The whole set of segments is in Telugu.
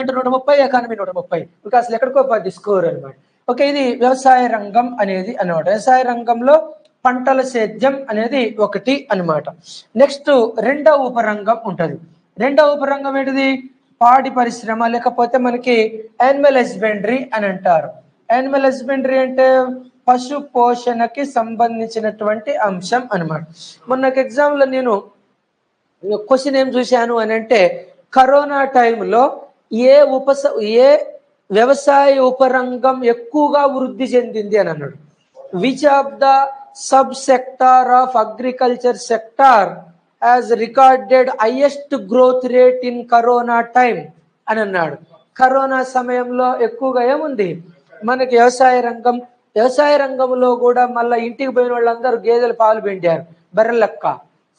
130, ఎకానమీ 130. ఇంకా అసలు ఎక్కడికో 10 స్కోర్ అనమాట. ఓకే, ఇది వ్యవసాయ రంగం అనేది అనమాట. వ్యవసాయ రంగంలో పంటల సేద్యం అనేది ఒకటి అనమాట. నెక్స్ట్ రెండవ ఉపరంగం ఉంటుంది. రెండవ ఉపరంగం ఏంటిది? పాడి పరిశ్రమ, లేకపోతే మనకి యానిమల్ హస్బెండరీ అని అంటారు. యానిమల్ హస్బెండరీ అంటే పశు పోషణకి సంబంధించినటువంటి అంశం అనమాట. మొన్నకు ఎగ్జామ్లో నేను క్వశ్చన్ ఏం చూశాను అని అంటే, కరోనా టైంలో ఏ వ్యవసాయ ఉపరంగం ఎక్కువగా వృద్ధి చెందింది అని అన్నాడు. Which of the sub sector of agriculture sector has recorded highest growth rate in corona time అని అన్నాడు. కరోనా సమయంలో ఎక్కువగా ఏముంది మనకి వ్యవసాయ రంగం. వ్యవసాయ రంగంలో కూడా మళ్ళీ ఇంటికి పోయిన వాళ్ళందరూ గేదెలు పాలు పిండారు, బర్రెలక్క,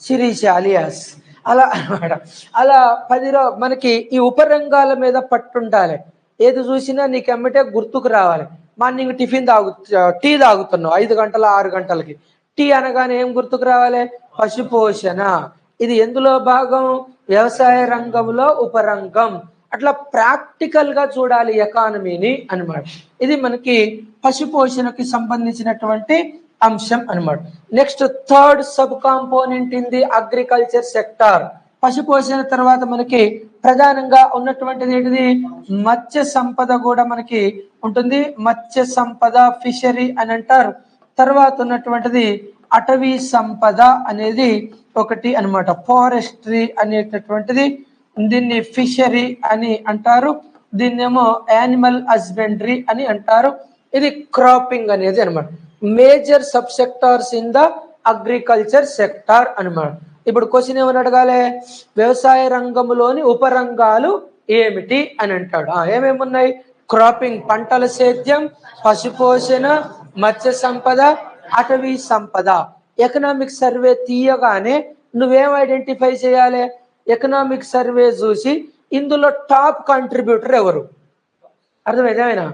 శిరీష అలియాస్ అలా అనమాట. అలా 10 మనకి ఈ ఉపరంగాల మీద పట్టుండాలి. ఏది చూసినా నీకు ఎమ్మటే గుర్తుకు రావాలి. మార్నింగ్ టీ తాగుతున్నావు 5 గంటల 6 గంటలకి. టీ అనగానే ఏం గుర్తుకు రావాలి? పశుపోషణ. ఇది ఎందులో భాగం? వ్యవసాయ రంగంలో ఉపరంగం. అట్లా ప్రాక్టికల్ గా చూడాలి ఎకానమీని అనమాట. ఇది మనకి పశుపోషణకి సంబంధించినటువంటి అంశం అనమాట. Next third sub component in the agriculture sector. పశుపోషణ తర్వాత మనకి ప్రధానంగా ఉన్నటువంటిది ఏంటిది? మత్స్య సంపద కూడా మనకి ఉంటుంది. మత్స్య సంపద, ఫిషరీ అని అంటారు. తర్వాత ఉన్నటువంటిది అటవీ సంపద అనేది ఒకటి అనమాట. ఫారెస్ట్రీ అనేటటువంటిది, దీన్ని ఫిషరీ అని అంటారు, దీన్నేమో యానిమల్ హస్బెండరీ అని అంటారు. ఇది క్రాపింగ్ అనేది అనమాట. Major sub sectors in the agriculture sector అనమాట. ఇప్పుడు క్వశ్చన్ ఏమని అడగాలి? వ్యవసాయ రంగంలోని ఉపరంగాలు ఏమిటి అని అంటాడు. ఏమేమి ఉన్నాయి? క్రాపింగ్ పంటల సేద్యం, పశుపోషణ, మత్స్య సంపద, అటవీ సంపద. ఎకనామిక్ సర్వే తీయగానే నువ్వేం ఐడెంటిఫై చేయాలి? ఎకనామిక్ సర్వే చూసి ఇందులో టాప్ కాంట్రిబ్యూటర్ ఎవరు, అర్థమైనా?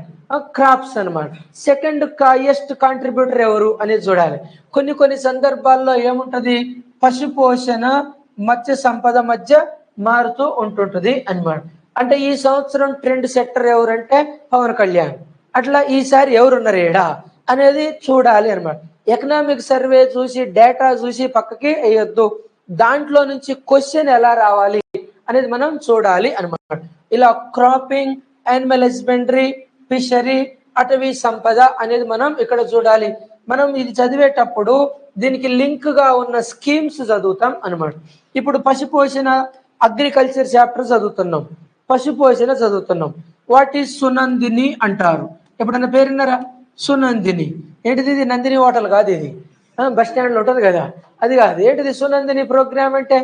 క్రాప్స్ అనమాట. సెకండ్ హైయెస్ట్ కాంట్రిబ్యూటర్ ఎవరు అనేది చూడాలి. కొన్ని సందర్భాల్లో ఏముంటది? పశుపోషణ, మత్స్య సంపద మధ్య మారుతూ ఉంటుంటది అనమాట. అంటే ఈ సంవత్సరం ట్రెండ్ సెక్టర్ ఎవరంటే పవన్ కళ్యాణ్. అట్లా ఈసారి ఎవరున్నారు ఏడా అనేది చూడాలి అనమాట. ఎకనామిక్ సర్వే చూసి డేటా చూసి పక్కకి వేయొద్దు. దాంట్లో నుంచి క్వశ్చన్ ఎలా రావాలి అనేది మనం చూడాలి అనమాట. ఇలా క్రాపింగ్, యానిమల్ హస్బెండరీ, ఫిషరీ, అటవీ సంపద అనేది మనం ఇక్కడ చూడాలి. మనం ఇది చదివేటప్పుడు దీనికి లింక్ గా ఉన్న స్కీమ్స్ చదువుతాం అనమాట. ఇప్పుడు పశుపోషణ అగ్రికల్చర్ చాప్టర్ చదువుతున్నాం, పశుపోషణ చదువుతున్నాం. వాట్ ఈజ్ సునందిని అంటారు. ఎప్పుడన్నా పేరున్నారా? సునందిని ఏంటిది? ఇది నందిని హోటల్ కాదు, ఇది బస్ స్టాండ్ లో ఉంటుంది కదా, అది కాదు. ఏంటిది సునందిని ప్రోగ్రామ్ అంటే?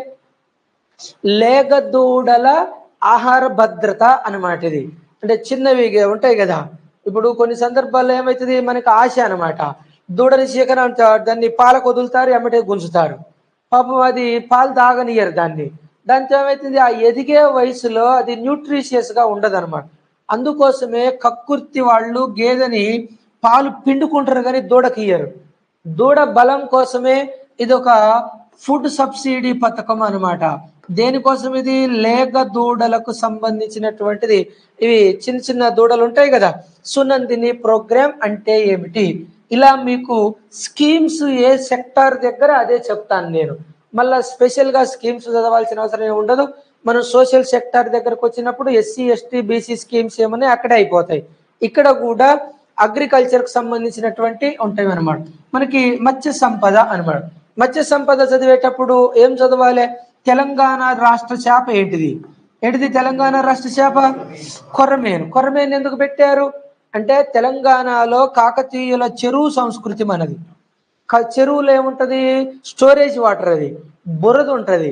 లేగదూడల ఆహార భద్రత అన్నమాట. ఇది అంటే చిన్నవి ఉంటాయి కదా. ఇప్పుడు కొన్ని సందర్భాల్లో ఏమవుతుంది, మనకి ఆశ అనమాట. దూడని చీకన దాన్ని పాలకు వదులుతారు, ఎమ్మటే గుంజుతారు. పాపం అది పాలు తాగనియరు దాన్ని. దాంతో ఏమవుతుంది, ఆ ఎదిగే వయసులో అది న్యూట్రిషియస్ గా ఉండదు అనమాట. అందుకోసమే కక్కుర్తి వాళ్ళు గేదెని పాలు పిండుకుంటారు కానీ దూడకి ఇయ్యరు. దూడ బలం కోసమే ఇది ఒక ఫుడ్ సబ్సిడీ పథకం అనమాట. దేనికోసం ఇది? లేగ దూడలకు సంబంధించినటువంటిది. ఇవి చిన్న దూడలు ఉంటాయి కదా. సునందిని ప్రోగ్రామ్ అంటే ఏమిటి? ఇలా మీకు స్కీమ్స్ ఏ సెక్టార్ దగ్గర అదే చెప్తాను నేను. మళ్ళీ స్పెషల్ గా స్కీమ్స్ చదవాల్సిన అవసరం ఉండదు. మనం సోషల్ సెక్టార్ దగ్గరకు వచ్చినప్పుడు ఎస్సీ, ఎస్టీ, బీసీ స్కీమ్స్ ఏమన్నా అక్కడే అయిపోతాయి. ఇక్కడ కూడా అగ్రికల్చర్ కు సంబంధించినటువంటి ఉంటాయి అనమాట. మనకి మత్స్య సంపద అనమాట. మత్స్య సంపద చదివేటప్పుడు ఏం చదవాలి? తెలంగాణ రాష్ట్ర చేప ఏంటిది తెలంగాణ రాష్ట్ర చేప? కొర్రమేను. కొర్రమేను ఎందుకు పెట్టారు అంటే, తెలంగాణలో కాకతీయుల చెరువు సంస్కృతి మనది. చెరువులో ఏముంటది? స్టోరేజ్ వాటర్, అది బురద ఉంటది.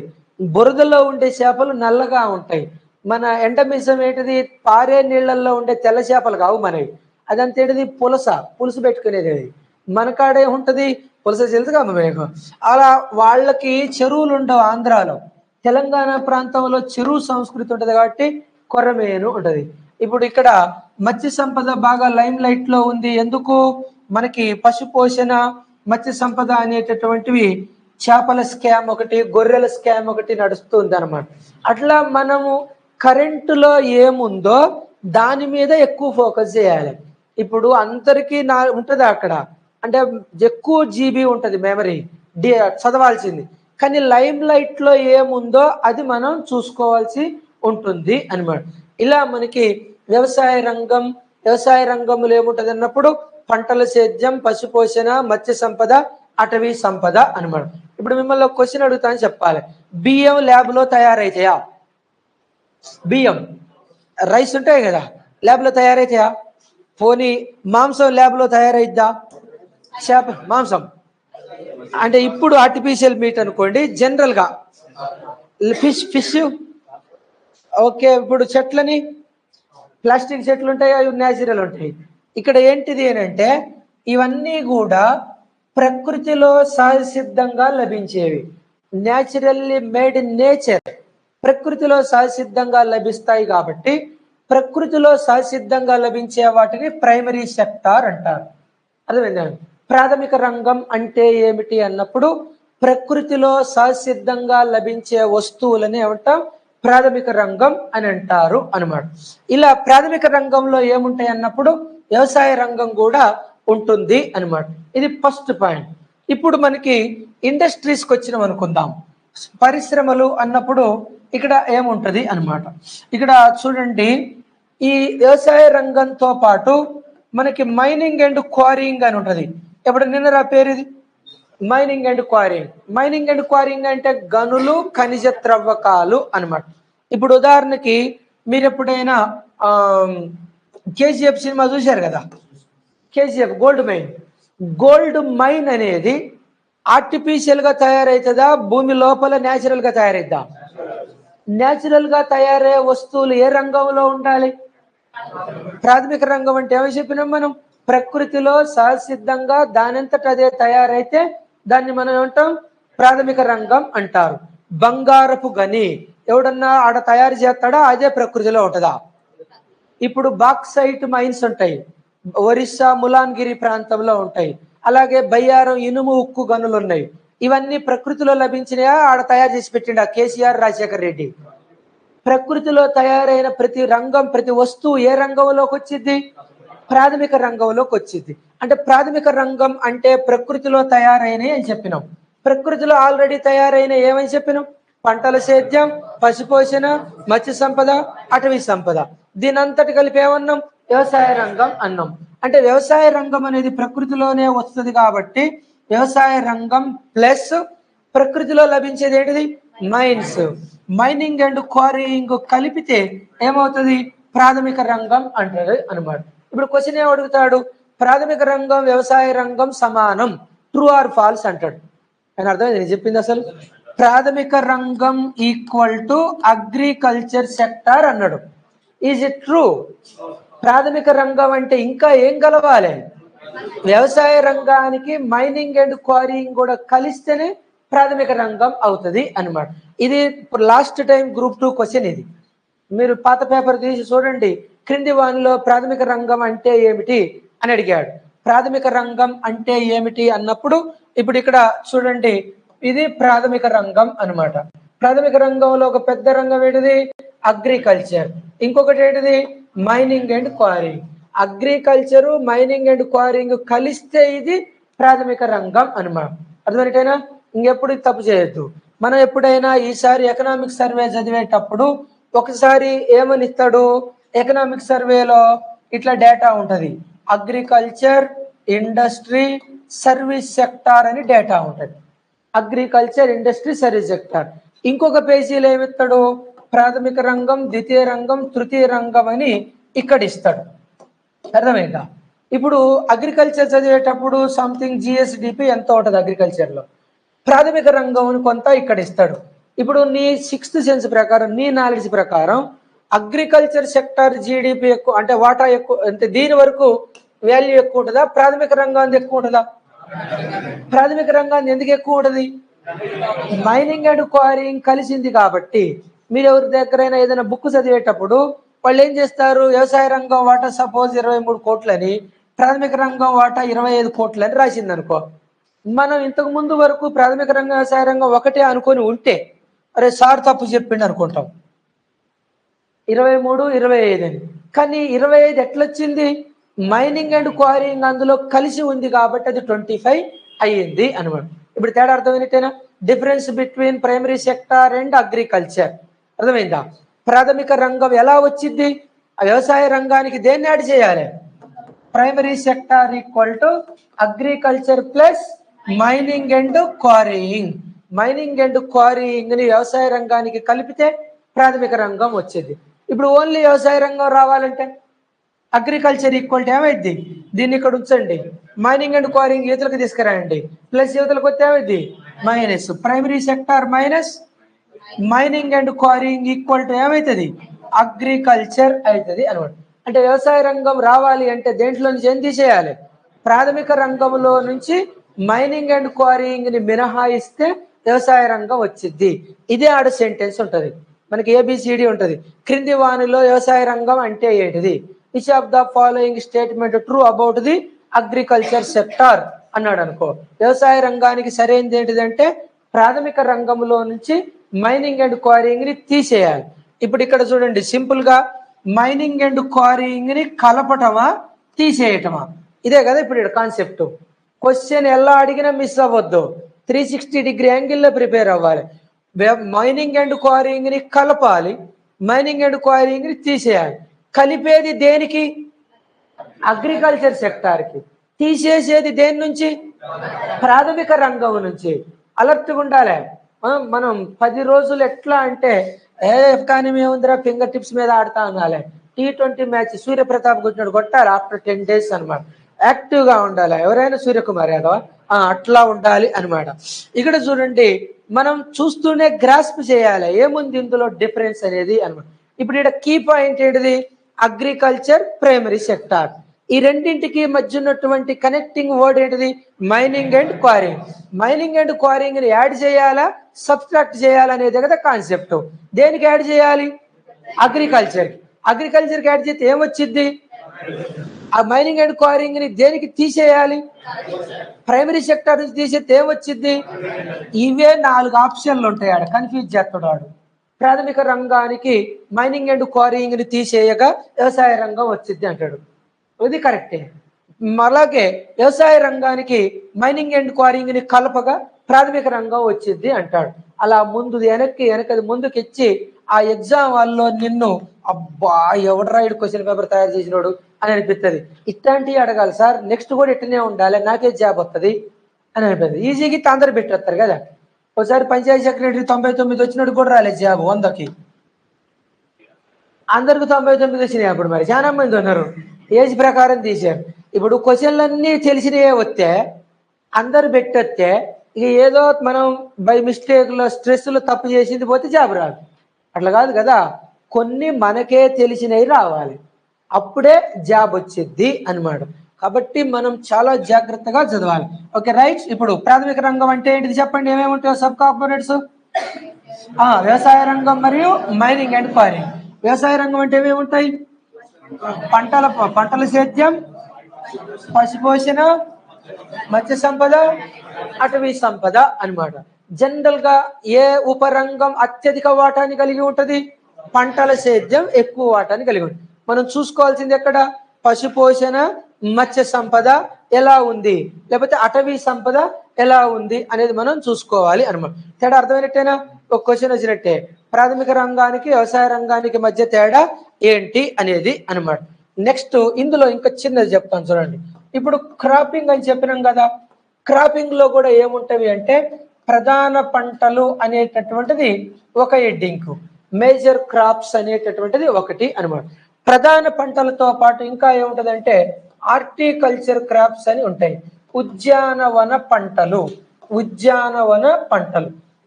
బురదలో ఉండే చేపలు నల్లగా ఉంటాయి. మన ఎండమిజం ఏంటిది? పారే నీళ్లలో ఉండే తెల్ల చేపలు కావు మనవి. అదంతా ఏంటిది? పులుసు పెట్టుకునేది. అది మన కాడే ఉంటది. పులస తెలుసుగా మీకు. అలా వాళ్ళకి చెరువులు ఉండవు ఆంధ్రాలో. తెలంగాణ ప్రాంతంలో చెరువు సంస్కృతి ఉంటది కాబట్టి కొర్రమేను ఉంటది. ఇప్పుడు ఇక్కడ మత్స్య సంపద బాగా లైమ్ లైట్ లో ఉంది. ఎందుకు? మనకి పశుపోషణ, మత్స్య సంపద అనేటటువంటివి చేపల స్కామ్ ఒకటి, గొర్రెల స్కామ్ ఒకటి నడుస్తుంది అనమాట. అట్లా మనము కరెంటులో ఏముందో దాని మీద ఎక్కువ ఫోకస్ చేయాలి. ఇప్పుడు అందరికీ ఉంటుంది అక్కడ, అంటే ఎక్కువ జీబీ ఉంటుంది మెమరీ చదవాల్సింది, కానీ లైమ్ లైట్ లో ఏముందో అది మనం చూసుకోవాల్సి ఉంటుంది అనమాట. ఇలా మనకి వ్యవసాయ రంగంలో ఏముంటది అన్నప్పుడు పంటల సేద్యం, పశుపోషణ, మత్స్య సంపద, అటవీ సంపద అనమాట. ఇప్పుడు మిమ్మల్ని ఒక క్వశ్చన్ అడుగుతానని చెప్పాలి. బియ్యం ల్యాబ్ లో తయారైతాయా? బియ్యం రైస్ ఉంటాయి కదా, ల్యాబ్ లో తయారైతాయా? పోనీ మాంసం ల్యాబ్ లో తయారైద్దా? చేప మాంసం అంటే ఇప్పుడు ఆర్టిఫిషియల్ మీట్ అనుకోండి, జనరల్ గా ఫిష్ ఓకే. ఇప్పుడు చెట్లని ప్లాస్టిక్ చెట్లు ఉంటాయి, అవి న్యాచురల్ ఉంటాయి. ఇక్కడ ఏంటిది అని అంటే ఇవన్నీ కూడా ప్రకృతిలో సహజసిద్ధంగా లభించేవి, న్యాచురల్లీ మేడ్ ఇన్ నేచర్, ప్రకృతిలో సహజసిద్ధంగా లభిస్తాయి. కాబట్టి ప్రకృతిలో సహజసిద్ధంగా లభించే వాటిని ప్రైమరీ సెక్టార్ అంటారు. అర్థమైందండి? ప్రాథమిక రంగం అంటే ఏమిటి అన్నప్పుడు ప్రకృతిలో సహజసిద్ధంగా లభించే వస్తువులని ఏమంటాం? ప్రాథమిక రంగం అని అంటారు అనమాట. ఇలా ప్రాథమిక రంగంలో ఏముంటాయి అన్నప్పుడు వ్యవసాయ రంగం కూడా ఉంటుంది అనమాట. ఇది ఫస్ట్ పాయింట్. ఇప్పుడు మనకి ఇండస్ట్రీస్కి వచ్చినాం అనుకుందాం. పరిశ్రమలు అన్నప్పుడు ఇక్కడ ఏముంటది అనమాట. ఇక్కడ చూడండి, ఈ వ్యవసాయ రంగంతో పాటు మనకి మైనింగ్ అండ్ క్వారీయింగ్ అని ఉంటుంది. ఎప్పుడు నిన్న పేరు ఇది mining and quarrying. Mining and quarrying అంటే గనులు, ఖనిజ త్రవ్వకాలు అనమాట. ఇప్పుడు ఉదాహరణకి మీరు ఎప్పుడైనా కేజీఎఫ్ సినిమా చూశారు కదా, కేజీఎఫ్ గోల్డ్ మైన్ అనేది ఆర్టిఫిషియల్ గా తయారైతుందా, భూమి లోపల న్యాచురల్ గా తయారైద్దా? న్యాచురల్ గా తయారయ్యే వస్తువులు ఏ రంగంలో ఉండాలి? ప్రాథమిక రంగం అంటే ఏమని చెప్పినాం మనం? ప్రకృతిలో సహజసిద్ధంగా దానంతట అదే తయారైతే దాన్ని మనం ఏమంటాం? ప్రాథమిక రంగం అంటారు. బంగారపు గని ఎవడన్నా ఆడ తయారు చేస్తాడా? అదే ప్రకృతిలో ఉంటుందా? ఇప్పుడు బాక్సైట్ మైన్స్ ఉంటాయి, ఒరిస్సా ములాన్గిరి ప్రాంతంలో ఉంటాయి. అలాగే బయ్యారం ఇనుము, ఉక్కు గనులు ఉన్నాయి. ఇవన్నీ ప్రకృతిలో లభించినయా, ఆడ తయారు చేసి పెట్టిండా కేసీఆర్, రాజశేఖర్ రెడ్డి? ప్రకృతిలో తయారైన ప్రతి రంగం, ప్రతి వస్తువు ఏ రంగంలోకి వచ్చింది? ప్రాథమిక రంగంలోకి వచ్చింది. అంటే ప్రాథమిక రంగం అంటే ప్రకృతిలో తయారైనవి అని చెప్పినాం. ప్రకృతిలో ఆల్రెడీ తయారైన ఏమని చెప్పినాం? పంటల సేద్యం, పశుపోషణ, మత్స్య సంపద, అటవీ సంపద. దీని అంతటి కలిపి ఏమన్నాం? వ్యవసాయ రంగం అన్నాం. అంటే వ్యవసాయ రంగం అనేది ప్రకృతిలోనే వస్తుంది కాబట్టి వ్యవసాయ రంగం ప్లస్ ప్రకృతిలో లభించేది ఏంటిది? మైన్స్. మైనింగ్ అండ్ క్వారీయింగ్ కలిపితే ఏమవుతుంది? ప్రాథమిక రంగం అంటారు అనమాట. ఇప్పుడు క్వశ్చన్ ఏం అడుగుతాడు? ప్రాథమిక రంగం వ్యవసాయ రంగం సమానం, ట్రూ ఆర్ ఫాల్స్ అంటాడు. అని అర్థమైంది నేను చెప్పింది? అసలు ప్రాథమిక రంగం ఈక్వల్ టు అగ్రికల్చర్ సెక్టార్ అన్నాడు. Is it true? ప్రాథమిక రంగం అంటే ఇంకా ఏం కలవాలి? వ్యవసాయ రంగానికి మైనింగ్ అండ్ క్వారీయింగ్ కూడా కలిస్తేనే ప్రాథమిక రంగం అవుతుంది అనమాట. ఇది లాస్ట్ టైం గ్రూప్ 2 క్వశ్చన్. ఇది మీరు పాత పేపర్ తీసి చూడండి. క్రింది వానిలో ప్రాథమిక రంగం అంటే ఏమిటి అని అడిగాడు. ప్రాథమిక రంగం అంటే ఏమిటి అన్నప్పుడు ఇప్పుడు ఇక్కడ చూడండి, ఇది ప్రాథమిక రంగం అనమాట. ప్రాథమిక రంగంలో ఒక పెద్ద రంగం ఏంటిది? అగ్రికల్చర్. ఇంకొకటి ఏంటిది? Mining and quarrying. Agriculture, mining and quarrying కలిస్తే ఇది ప్రాథమిక రంగం అనమాట. అర్థమైతేనా? ఇంకెప్పుడు తప్పు చేయొద్దు. మనం ఎప్పుడైనా ఈసారి ఎకనామిక్ సర్వే చదివేటప్పుడు ఒకసారి ఏమని ఇస్తాడు? ఎకనామిక్ సర్వేలో ఇట్లా డేటా ఉంటది, అగ్రికల్చర్, ఇండస్ట్రీ, సర్వీస్ సెక్టార్ అని డేటా ఉంటది. Agriculture, industry, service sector. ఇంకొక పేజీలో ఏమిస్తాడు? ప్రాథమిక రంగం, ద్వితీయ రంగం, తృతీయ రంగం అని ఇక్కడ ఇస్తాడు. అర్థమైందా? ఇప్పుడు అగ్రికల్చర్ చదివేటప్పుడు సంథింగ్ జిఎస్డిపి ఎంత ఉంటుంది అగ్రికల్చర్ లో, ప్రాథమిక రంగం కొంత ఇక్కడ ఇస్తాడు. ఇప్పుడు నీ 6th సెన్స్ ప్రకారం, నీ నాలెడ్జ్ ప్రకారం అగ్రికల్చర్ సెక్టార్ జీడిపి ఎక్కువ అంటే వాటా ఎక్కువ అంటే దీని వరకు వాల్యూ ఎక్కువ ఉంటుందా, ప్రాథమిక రంగాన్ని ఎక్కువ ఉంటుందా? ప్రాథమిక రంగాన్ని ఎందుకు ఎక్కువ ఉంటుంది? మైనింగ్ అండ్ క్వారీయింగ్ కలిసింది కాబట్టి. మీరు ఎవరి దగ్గరైనా ఏదైనా బుక్ చదివేటప్పుడు వాళ్ళు ఏం చేస్తారు? వ్యవసాయ రంగం వాటా సపోజ్ 23 కోట్లని, ప్రాథమిక రంగం వాటా 25 కోట్లని రాసింది అనుకో. మనం ఇంతకు ముందు వరకు ప్రాథమిక రంగం, వ్యవసాయ రంగం ఒకటే అనుకొని ఉంటే అరే సార్ తప్పు చెప్పిండు అనుకుంటాం. 23, 25 అని. కానీ 25 ఎట్లొచ్చింది? మైనింగ్ అండ్ క్వారీయింగ్ అందులో కలిసి ఉంది కాబట్టి అది 25 అయ్యింది అనమాట. ఇప్పుడు తేడా అర్థమైనట్టేనా? Difference between primary sector and agriculture అర్థమైందా? ప్రాథమిక రంగం ఎలా వచ్చింది? వ్యవసాయ రంగానికి దేన్ని యాడ్ చేయాలి? Primary sector equal to agriculture plus mining and quarrying. Mining and quarrying ని వ్యవసాయ రంగానికి కలిపితే ప్రాథమిక రంగం వచ్చింది. ఇప్పుడు ఓన్లీ వ్యవసాయ రంగం రావాలంటే అగ్రికల్చర్ ఈక్వల్ టు ఏమైంది? దీన్ని ఇక్కడ ఉంచండి, మైనింగ్ అండ్ క్వారీయింగ్ యువతలకు తీసుకురాయండి, ప్లస్ యువతలకు వస్తే ఏమైంది? Minus. Primary sector minus mining and quarrying equal to ఏమవుతుంది? అగ్రికల్చర్ అవుతుంది అనమాట. అంటే వ్యవసాయ రంగం రావాలి అంటే దేంట్లో నుంచి ఏం తీసేయాలి? ప్రాథమిక రంగంలో నుంచి మైనింగ్ అండ్ క్వారీయింగ్ ని మినహాయిస్తే వ్యవసాయ రంగం వచ్చింది. ఇదే ఆడ సెంటెన్స్ ఉంటది, మనకి ఏబిసిడి ఉంటది. క్రింది వానిలో వ్యవసాయ రంగం అంటే ఏంటిది? Which of the following statement true about the agriculture sector అన్నాడు అనుకో. వ్యవసాయ రంగానికి సరైనది ఏంటిదంటే ప్రాథమిక రంగంలో నుంచి మైనింగ్ అండ్ క్వారీయింగ్ ని తీసేయాలి. ఇప్పుడు ఇక్కడ చూడండి, సింపుల్ గా మైనింగ్ అండ్ క్వారీయింగ్ ని కలపటమా తీసేయటమా? ఇదే కదా ఇప్పుడు ఇక్కడ కాన్సెప్ట్. క్వశ్చన్ ఎలా అడిగినా మిస్ అవ్వద్దు, 360 డిగ్రీ యాంగిల్లో ప్రిపేర్ అవ్వాలి. మైనింగ్ అండ్ క్వారీయింగ్ ని కలపాలి, మైనింగ్ అండ్ క్వారీయింగ్ ని తీసేయాలి. కలిపేది దేనికి? అగ్రికల్చర్ సెక్టార్ కి. తీసేసేది దేని నుంచి? ప్రాథమిక రంగం నుంచి. అలర్ట్గా ఉండాలి. మనం 10 రోజులు ఎట్లా అంటే కానీ మేముందిరా ఫింగర్ టిప్స్ మీద ఆడుతా ఉండాలి. T20 మ్యాచ్ సూర్యప్రతాప్ కూర్చున్నాడు కొట్టాలి ఆఫ్టర్ 10 days అనమాట. యాక్టివ్ గా ఉండాలి. ఎవరైనా సూర్యకుమార్ యాదవ్ అట్లా ఉండాలి అనమాట. ఇక్కడ చూడండి, మనం చూస్తూనే గ్రాస్ప్ చేయాలి ఏముంది ఇందులో డిఫరెన్స్ అనేది అనమాట. ఇప్పుడు ఇక్కడ కీ పాయింట్ ఏంటిది? Agriculture, primary sector. ఈ రెండింటికి మధ్య ఉన్నటువంటి కనెక్టింగ్ వర్డ్ ఏంటిది? Mining and quarrying. Mining and quarrying ని యాడ్ చేయాలా సబ్స్ట్రాక్ట్ చేయాలనేది కదా కాన్సెప్ట్. దేనికి యాడ్ చేయాలి? అగ్రికల్చర్. అగ్రికల్చర్ కి యాడ్ చేస్తే ఏమొచ్చింది? ఆ మైనింగ్ అండ్ క్వారీయింగ్ ని దేనికి తీసేయాలి? ప్రైమరీ సెక్టార్ నుంచి తీసేస్తే ఏమొచ్చింది? ఇవే 4 ఆప్షన్లు ఉంటాయి. ఆడ కన్ఫ్యూజ్ చేస్తున్నాడు. ప్రాథమిక రంగానికి మైనింగ్ అండ్ క్వారీయింగ్ ని తీసేయగా వ్యవసాయ రంగం వచ్చింది అంటాడు. ఇది కరెక్టే. అలాగే వ్యవసాయ రంగానికి మైనింగ్ అండ్ క్వారీయింగ్ ని కలపగా ప్రాథమిక రంగం వచ్చింది అంటాడు. అలా వెనకది ముందుకు ఇచ్చి ఆ ఎగ్జామ్ వాళ్ళలో నిన్ను అబ్బా ఎవడు రైడ్ క్వశ్చన్ పేపర్ తయారు చేసినోడు అని అనిపిస్తుంది. ఇట్లాంటివి అడగాలి సార్, నెక్స్ట్ కూడా ఇట్టనే ఉండాలి, నాకే జాబ్ వస్తుంది అని అనిపిస్తుంది. ఈజీగా అందరు పెట్టేస్తారు కదా. ఒకసారి పంచాయతీ సెక్రటరీ 99 వచ్చినట్టు కూడా రాలేదు జాబ్ 100కి. అందరికి 99 వచ్చినాయి. అప్పుడు మరి చాలా మంది ఉన్నారు, ఏజ్ ప్రకారం తీశారు. ఇప్పుడు క్వశ్చన్లన్నీ తెలిసినవే వస్తే అందరు పెట్టొస్తే ఇక ఏదో మనం బై మిస్టేక్ లో స్ట్రెస్ లో తప్పు చేసింది పోతే జాబ్ రాదు. అట్లా కాదు కదా, కొన్ని మనకే తెలిసినవి రావాలి, అప్పుడే జాబ్ వచ్చింది అనమాట. కాబట్టి మనం చాలా జాగ్రత్తగా చదవాలి. Okay right. ఇప్పుడు ప్రాథమిక రంగం అంటే ఏంటిది చెప్పండి, ఏమేమి ఉంటాయో సబ్ కాంపోనెంట్స్? వ్యవసాయ రంగం మరియు మైనింగ్ అండ్ క్వారీయింగ్. వ్యవసాయ రంగం అంటే ఏమేమి ఉంటాయి? పంటల సేద్యం, పశుపోషణ, మత్స్య సంపద, అటవీ సంపద అన్నమాట. జనరల్ గా ఏ ఉపరంగం అత్యధిక వాటాన్ని కలిగి ఉంటది? పంటల సేద్యం ఎక్కువ వాటాన్ని కలిగి ఉంటుంది. మనం చూసుకోవాల్సింది ఎక్కడ? పశుపోషణ, మత్స్య సంపద ఎలా ఉంది, లేకపోతే అటవీ సంపద ఎలా ఉంది అనేది మనం చూసుకోవాలి అనమాట. తేడా అర్థమైనట్టేనా? ఒక క్వశ్చన్ వచ్చినట్టే, ప్రాథమిక రంగానికి వ్యవసాయ రంగానికి మధ్య తేడా ఏంటి అనేది అనమాట. నెక్స్ట్ ఇందులో ఇంకా చిన్నది చెప్తాను చూడండి. ఇప్పుడు క్రాపింగ్ అని చెప్పినాం కదా, క్రాపింగ్ లో కూడా ఏముంటవి అంటే ప్రధాన పంటలు అనేటటువంటిది ఒక హెడ్డింగ్, మేజర్ క్రాప్స్ అనేటటువంటిది ఒకటి అనమాట. ప్రధాన పంటలతో పాటు ఇంకా ఏముంటదంటే హార్టికల్చర్ క్రాప్స్ అని ఉంటాయి, ఉద్యానవన పంటలు.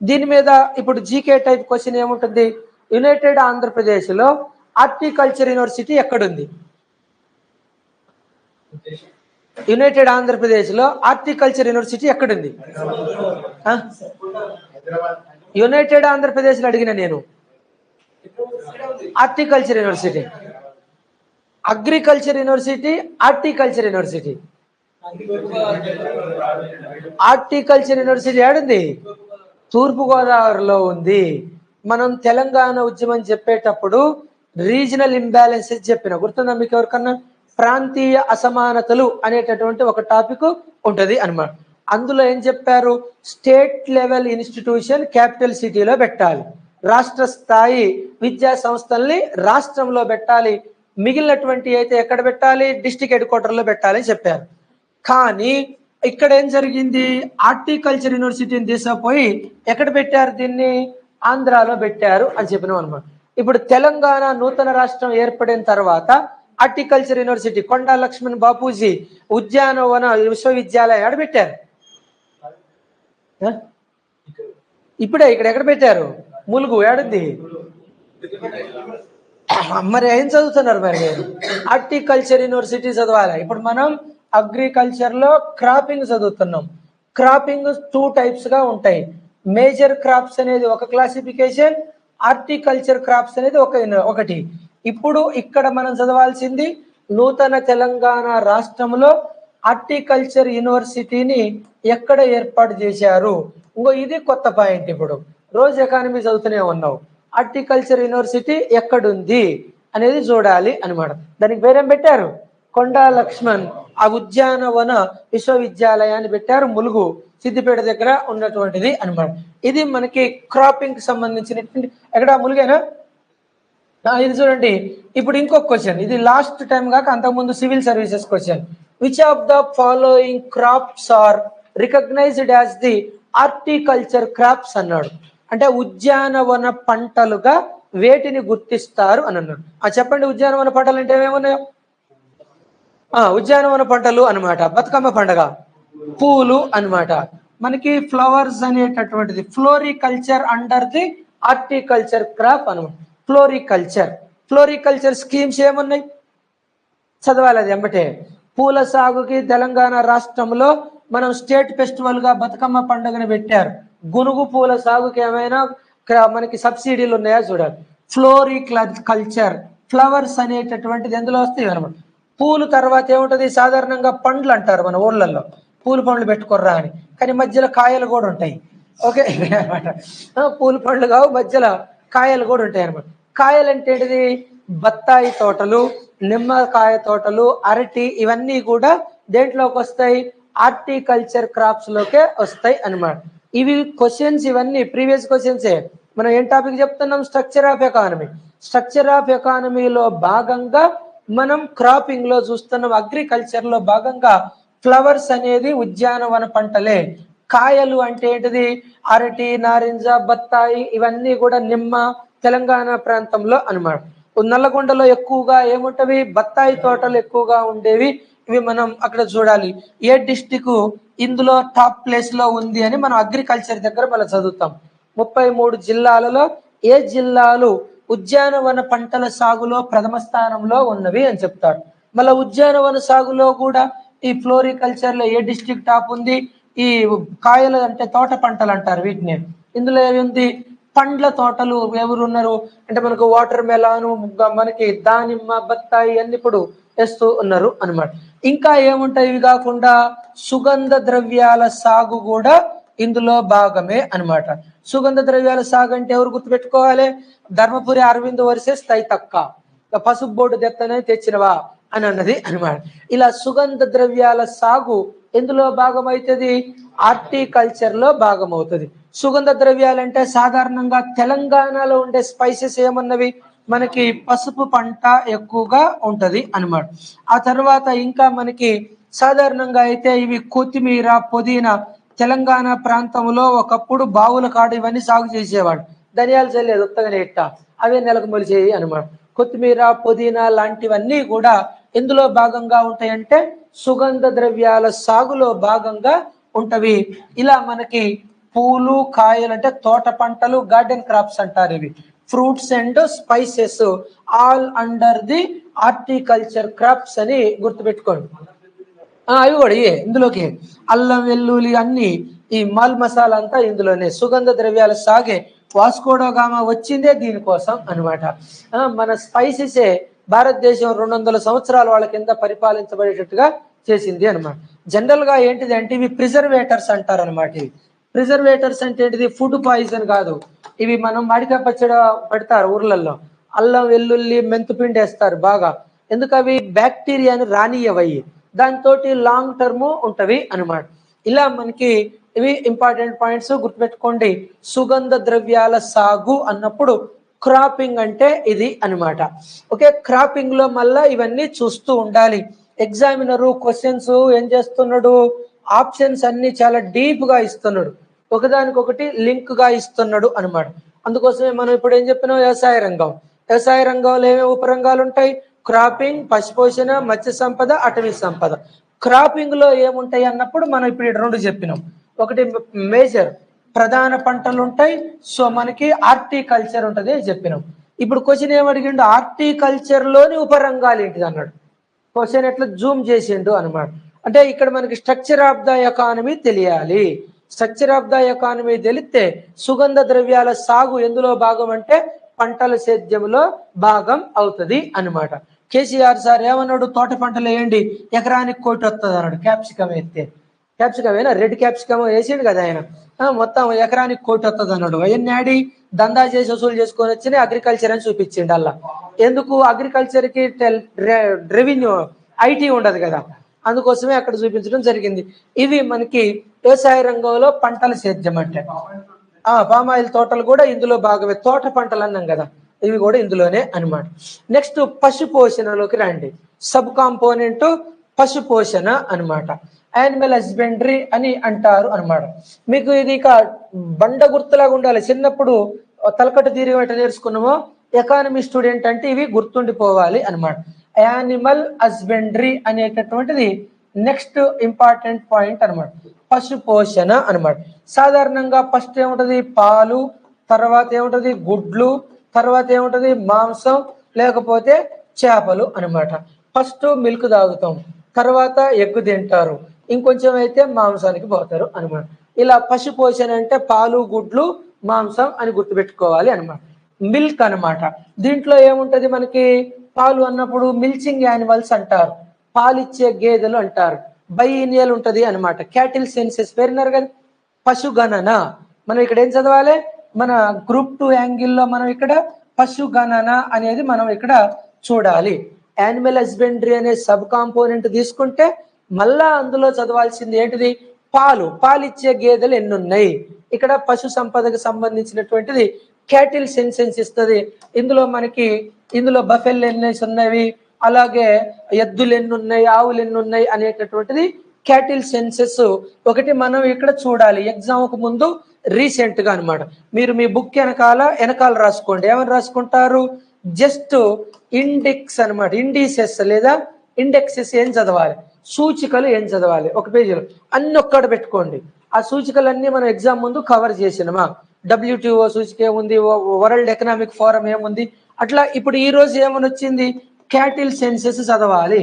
దీని మీద ఇప్పుడు జీకే టైప్ క్వశ్చన్ ఏముంటుంది? యునైటెడ్ ఆంధ్రప్రదేశ్ లో హార్టికల్చర్ యూనివర్సిటీ ఎక్కడుంది? యునైటెడ్ ఆంధ్రప్రదేశ్ లో హార్టికల్చర్ యూనివర్సిటీ ఎక్కడుంది? యునైటెడ్ ఆంధ్రప్రదేశ్ లో అడిగిన నేను. Horticulture university, agriculture university, horticulture university. Horticulture university ఏడుంది? తూర్పు గోదావరిలో ఉంది. మనం తెలంగాణ ఉద్యమం చెప్పేటప్పుడు రీజనల్ ఇంబ్యాలెన్సెస్ చెప్పిన, గుర్తుందా మీకు ఎవరికన్నా? ప్రాంతీయ అసమానతలు అనేటటువంటి ఒక టాపిక్ ఉంటది అనమాట. అందులో ఏం చెప్పారు? స్టేట్ లెవెల్ ఇన్స్టిట్యూషన్ క్యాపిటల్ సిటీలో పెట్టాలి, రాష్ట్ర స్థాయి విద్యా సంస్థల్ని రాష్ట్రంలో పెట్టాలి, మిగిలినటువంటి అయితే ఎక్కడ పెట్టాలి? డిస్ట్రిక్ట్ హెడ్ క్వార్టర్లో పెట్టాలని చెప్పారు. కానీ ఇక్కడ ఏం జరిగింది? హార్టికల్చర్ యూనివర్సిటీని తీసుకుపోయి ఎక్కడ పెట్టారు? దీన్ని ఆంధ్రాలో పెట్టారు అని చెప్పినాం అనమాట. ఇప్పుడు తెలంగాణ నూతన రాష్ట్రం ఏర్పడిన తర్వాత హార్టికల్చర్ యూనివర్సిటీ కొండా లక్ష్మణ్ బాపూజీ ఉద్యానవన విశ్వవిద్యాలయం ఎక్కడ పెట్టారు? ఇప్పుడే ఇక్కడ ఎక్కడ పెట్టారు? ములుగు. ఏడుంది? మరి ఏం చదువుతున్నారు మరి మీరు? హార్టికల్చర్ యూనివర్సిటీ చదవాలి. ఇప్పుడు మనం అగ్రికల్చర్ లో క్రాపింగ్ చదువుతున్నాం. క్రాపింగ్ 2 టైప్స్ గా ఉంటాయి. మేజర్ క్రాప్స్ అనేది ఒక క్లాసిఫికేషన్, హార్టికల్చర్ క్రాప్స్ అనేది ఒకటి. ఇప్పుడు ఇక్కడ మనం చదవాల్సింది నూతన తెలంగాణ రాష్ట్రంలో హార్టికల్చర్ యూనివర్సిటీని ఎక్కడ ఏర్పాటు చేశారు. ఇది కొత్త పాయింట్. ఇప్పుడు రోజు ఎకానమీ చదువుతూనే ఉన్నావు, హార్టికల్చర్ యూనివర్సిటీ ఎక్కడుంది అనేది చూడాలి అనమాట. దానికి పేరేం పెట్టారు? కొండా లక్ష్మణ్ ఆ ఉద్యానవన విశ్వవిద్యాలయాన్ని పెట్టారు, ములుగు సిద్దిపేట దగ్గర ఉన్నటువంటిది అనమాట. ఇది మనకి క్రాపింగ్ కి సంబంధించినటువంటి, ఎక్కడ ములుగేనా? ఇది చూడండి. ఇప్పుడు ఇంకొక క్వశ్చన్, ఇది లాస్ట్ టైం కాక అంతకుముందు civil services question. Which of the following crops are recognized as the horticulture crops అన్నాడు. అంటే ఉద్యానవన పంటలుగా వేటిని గుర్తిస్తారు అని అన్నాడు. చెప్పండి, ఉద్యానవన పంటలు అంటే ఏమేమున్నాయో? ఉద్యానవన పంటలు అనమాట. బతుకమ్మ పండగ పూలు అనమాట. మనకి ఫ్లవర్స్ అనేటటువంటిది floriculture under the horticulture crop అనమాట. ఫ్లోరికల్చర్ స్కీమ్స్ ఏమున్నాయి చదవాలి, అది ఎంబటే. పూల సాగుకి తెలంగాణ రాష్ట్రంలో మనం స్టేట్ ఫెస్టివల్ గా బతుకమ్మ పండుగను పెట్టారు. గునుగు పూల సాగుకి ఏమైనా మనకి సబ్సిడీలు ఉన్నాయా చూడాలి. ఫ్లోరికల్చర్ ఫ్లవర్స్ అనేటటువంటిది ఎందులో వస్తాయి అనమాట. పూలు తర్వాత ఏముంటది? సాధారణంగా పండ్లు అంటారు మన ఊళ్ళల్లో, పూలు పండ్లు పెట్టుకోర్రా అని, కానీ మధ్యలో కాయలు కూడా ఉంటాయి. ఓకే అనమాట. పూల పండ్లు కావు, మధ్యలో కాయలు కూడా ఉంటాయి అనమాట. కాయలు అంటే ఏంటిది? బత్తాయి తోటలు, నిమ్మకాయ తోటలు, అరటి, ఇవన్నీ కూడా దేంట్లోకి వస్తాయి? హార్టికల్చర్ క్రాప్స్ లోకే వస్తాయి అనమాట. ఇవి క్వశ్చన్స్, ఇవన్నీ ప్రీవియస్ క్వశ్చన్సే. మనం ఏం టాపిక్ చెప్తున్నాం? Structure of economy. Structure of ఎకానమీలో భాగంగా మనం క్రాపింగ్ లో చూస్తున్నాం. అగ్రికల్చర్ లో భాగంగా ఫ్లవర్స్ అనేది ఉద్యానవన పంటలే. కాయలు అంటే ఏంటిది? అరటి, నారింజ, బత్తాయి, ఇవన్నీ కూడా నిమ్మ తెలంగాణ ప్రాంతంలో అనమాట. నల్లగొండలో ఎక్కువగా ఏముంటవి? బత్తాయి తోటలు ఎక్కువగా ఉండేవి. ఇవి మనం అక్కడ చూడాలి. ఏ డిస్టిక్ ఇందులో టాప్ ప్లేస్ లో ఉంది అని మనం అగ్రికల్చర్ దగ్గర మనం చదువుతాం. 33 జిల్లాలలో ఏ జిల్లాలు ఉద్యానవన పంటల సాగులో ప్రథమ స్థానంలో ఉన్నవి అని చెప్తాడు. మళ్ళీ ఉద్యానవన సాగులో కూడా ఈ ఫ్లోరికల్చర్ లో ఏ డిస్ట్రిక్ట్ టాప్ ఉంది? ఈ కాయలు అంటే తోట పంటలు అంటారు వీటిని. ఇందులో ఏముంది? పండ్ల తోటలు ఎవరున్నారు అంటే మనకు వాటర్ మెలాను, మనకి దానిమ్మ, బత్తాయి అన్ని ఇప్పుడు వేస్తూ ఉన్నారు అనమాట. ఇంకా ఏముంటాయి? ఇవి కాకుండా సుగంధ ద్రవ్యాల సాగు కూడా ఇందులో భాగమే అనమాట. సుగంధ ద్రవ్యాల సాగు అంటే ఎవరు గుర్తుపెట్టుకోవాలి? ధర్మపురి అరవింద్ వర్సెస్ తైతక్క, పసుపు బోర్డు దెత్తనే తెచ్చినవా అని అన్నది అనమాట. ఇలా సుగంధ ద్రవ్యాల సాగు ఎందులో భాగం అవుతుంది? హార్టికల్చర్ లో భాగం అవుతుంది. సుగంధ ద్రవ్యాలంటే సాధారణంగా తెలంగాణలో ఉండే స్పైసెస్ ఏమన్నవి? మనకి పసుపు పంట ఎక్కువగా ఉంటది అనమాట. ఆ తర్వాత ఇంకా మనకి సాధారణంగా అయితే ఇవి కొత్తిమీర, పుదీనా. తెలంగాణ ప్రాంతంలో ఒకప్పుడు బావుల కాడు ఇవన్నీ సాగు చేసేవాడు. ధనియాలు చల్లేదు ఉత్తగానే ఇట్ట, అవే నెలకు మొలిచేయి అనమాట. కొత్తిమీర, పుదీనా లాంటివన్నీ కూడా ఎందులో భాగంగా ఉంటాయంటే సుగంధ ద్రవ్యాల సాగులో భాగంగా ఉంటవి. ఇలా మనకి పూలు, కాయలు అంటే తోట పంటలు, గార్డెన్ క్రాప్స్ అంటారు. ఇవి fruits and spices all under the horticulture crops అని గుర్తుపెట్టుకోండి. అవి కూడా ఇందులోకి అల్లం, వెల్లుల్లి అన్ని, ఈ మాల్ మసాలా అంతా ఇందులోనే. సుగంధ ద్రవ్యాల సాగే వాస్కోడో గామా వచ్చిందే దీనికోసం అనమాట. మన స్పైసెసే భారతదేశం 200 సంవత్సరాల వాళ్ళ కింద పరిపాలించబడేటట్టుగా చేసింది అనమాట. జనరల్ గా ఏంటిది అంటే ఇవి ప్రిజర్వేటర్స్ అంటారు అనమాట. ఇవి ప్రిజర్వేటర్స్ అంటే ఏంటిది? ఫుడ్ పాయిజన్ కాదు. ఇవి మనం మామిడికాయ పచ్చడి పెడతారు ఊర్లలో, అల్లం వెల్లుల్లి మెంతుపిండి వేస్తారు బాగా, ఎందుకు అవి బ్యాక్టీరియాని రానియవయి, దాంతో లాంగ్ టర్మ్ ఉంటవి అనమాట. ఇలా మనకి ఇవి ఇంపార్టెంట్ పాయింట్స్ గుర్తుపెట్టుకోండి. సుగంధ ద్రవ్యాల సాగు అన్నప్పుడు క్రాపింగ్ అంటే ఇది అనమాట. ఓకే, క్రాపింగ్ లో మళ్ళా ఇవన్నీ చూస్తూ ఉండాలి. ఎగ్జామినరు క్వశ్చన్స్ ఏం చేస్తున్నాడు, ఆప్షన్స్ అన్ని చాలా డీప్ గా ఇస్తున్నాడు, ఒకదానికొకటి లింక్ గా ఇస్తున్నాడు అనమాట. అందుకోసమే మనం ఇప్పుడు ఏం చెప్పినాం, వ్యవసాయ రంగం. వ్యవసాయ రంగంలో ఏమేమి ఉపరంగాలు ఉంటాయి, క్రాపింగ్, పశుపోషణ, మత్స్య సంపద, అటవీ సంపద. క్రాపింగ్ లో ఏముంటాయి అన్నప్పుడు మనం ఇప్పుడు రెండు చెప్పినాం. ఒకటి మేజర్ ప్రధాన పంటలు ఉంటాయి, సో మనకి హార్టికల్చర్ ఉంటుంది చెప్పినాం. ఇప్పుడు క్వశ్చన్ ఏమడిగిండు, హార్టికల్చర్ లోని ఉపరంగాలు ఏంటిది అన్నాడు. క్వశ్చన్ ఎట్లా జూమ్ చేసిండు అనమాట. అంటే ఇక్కడ మనకి స్ట్రక్చర్ ఆఫ్ ద ఎకానమీ తెలియాలి. స్ట్రక్చర్ ఆఫ్ ద ఎకానమీ తెలిస్తే సుగంధ ద్రవ్యాల సాగు ఎందులో భాగం అంటే పంటల సేద్యంలో భాగం అవుతుంది అనమాట. కేసీఆర్ సార్ ఏమన్నాడు, తోట పంటలు వేయండి ఎకరానికి 1 కోటి వస్తుంది అన్నాడు. క్యాప్సికం ఎత్తే, క్యాప్సికం అయినా రెడ్ క్యాప్సికం వేసిండు కదా ఆయన, మొత్తం ఎకరానికి 1 కోటి వస్తుంది అన్నాడు. అవన్నీ ఆడి దందా చేసి వసూలు చేసుకొని వచ్చి అగ్రికల్చర్ అని చూపించిండు. అలా ఎందుకు, అగ్రికల్చర్ కి రెవెన్యూ ఐటీ ఉండదు కదా, అందుకోసమే అక్కడ చూపించడం జరిగింది. ఇవి మనకి వ్యవసాయ రంగంలో పంటల సేద్యం అంటే. పామాయిల్ తోటలు కూడా ఇందులో భాగమే, తోట పంటలు అన్నాం కదా, ఇవి కూడా ఇందులోనే అనమాట. నెక్స్ట్ పశు పోషణలోకి రండి. సబ్ కాంపోనెంట్ పశు పోషణ అనమాట. యానిమల్ హస్బెండరీ అని అంటారు అనమాట. మీకు ఇది ఇక బండ గుర్తులాగా ఉండాలి. చిన్నప్పుడు తలకట్టు తీరి వెంట నేర్చుకున్నామో ఎకానమీ స్టూడెంట్ అంటే ఇవి గుర్తుండిపోవాలి అనమాట. యానిమల్ హస్బెండరీ అనేటటువంటిది నెక్స్ట్ ఇంపార్టెంట్ పాయింట్ అనమాట. పశు పోషణ అనమాట. సాధారణంగా ఫస్ట్ ఏముంటది, పాలు, తర్వాత ఏముంటది గుడ్లు, తర్వాత ఏముంటది మాంసం, లేకపోతే చేపలు అనమాట. ఫస్ట్ మిల్క్ తాగుతాం, తర్వాత ఎగ్గు తింటారు, ఇంకొంచెం అయితే మాంసానికి పోతారు అనమాట. ఇలా పశు పోషణ అంటే పాలు, గుడ్లు, మాంసం అని గుర్తుపెట్టుకోవాలి అనమాట. మిల్క్ అనమాట. దీంట్లో ఏముంటది మనకి, పాలు అన్నప్పుడు మిల్చింగ్ యానిమల్స్ అంటారు, పాలిచ్చే గేదెలు అంటారు. బైనియల్ ఉంటది అనమాట. క్యాటిల్ సెన్సెస్ పేరున్నారు కదా. పశుగణన మనం ఇక్కడ ఏం చదవాలి, మన గ్రూప్ 2 యాంగిల్లో మనం ఇక్కడ పశుగణన అనేది మనం ఇక్కడ చూడాలి. యానిమల్ హస్బెండరీ అనే సబ్ కాంపోనెంట్ తీసుకుంటే మళ్ళా అందులో చదవాల్సింది ఏంటిది, పాలిచ్చే గేదెలు ఎన్ని ఉన్నాయి. ఇక్కడ పశు సంపదకు సంబంధించినటువంటిది క్యాటిల్ సెన్సెన్స్ ఇస్తుంది. ఇందులో బఫెల్ ఎన్ని ఉన్నవి, అలాగే ఎద్దులు ఎన్ని ఉన్నాయి, ఆవులు ఎన్ని ఉన్నాయి అనేటటువంటిది క్యాటిల్ సెన్సెస్ ఒకటి మనం ఇక్కడ చూడాలి. ఎగ్జామ్ కు ముందు రీసెంట్ గా అనమాట. మీరు మీ బుక్ వెనకాల రాసుకోండి. ఏమని రాసుకుంటారు, జస్ట్ ఇండెక్స్ అనమాట. ఇండిసెస్ లేదా ఇండెక్సెస్ ఏం చదవాలి, సూచికలు ఏం చదవాలి, ఒక పేజీలో అన్ని ఒక్కడ పెట్టుకోండి. ఆ సూచికలన్నీ మనం ఎగ్జామ్ ముందు కవర్ చేసినమా. WTO సూచిక ఏముంది, వరల్డ్ ఎకనామిక్ ఫోరం ఏముంది, అట్లా. ఇప్పుడు ఈ రోజు ఏమని వచ్చింది, క్యాటిల్ సెన్సెస్ చదవాలి.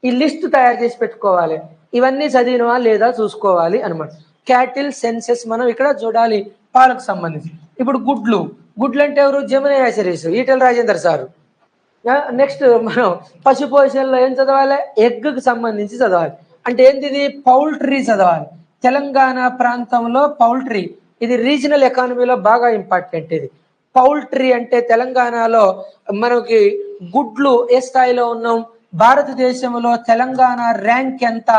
ఈ లిస్ట్ తయారు చేసి పెట్టుకోవాలి. ఇవన్నీ చదివినవా లేదా చూసుకోవాలి అనమాట. క్యాటిల్ సెన్సెస్ మనం ఇక్కడ చూడాలి పాలకు సంబంధించి. ఇప్పుడు గుడ్లు అంటే ఎవరు, జమునా యాసరీస్, ఈటెల రాజేందర్ సారు. నెక్స్ట్ మనం పశు పోషణలో ఏం చదవాలి, ఎగ్కి సంబంధించి చదవాలి. అంటే ఏంటిది, పౌల్ట్రీ చదవాలి. తెలంగాణ ప్రాంతంలో పౌల్ట్రీ ఇది రీజనల్ ఎకానమీలో బాగా ఇంపార్టెంట్. ఇది పౌల్ట్రీ అంటే తెలంగాణలో మనకి గుడ్లు ఏ స్థాయిలో ఉన్నాం, భారతదేశంలో తెలంగాణ ర్యాంక్ ఎంత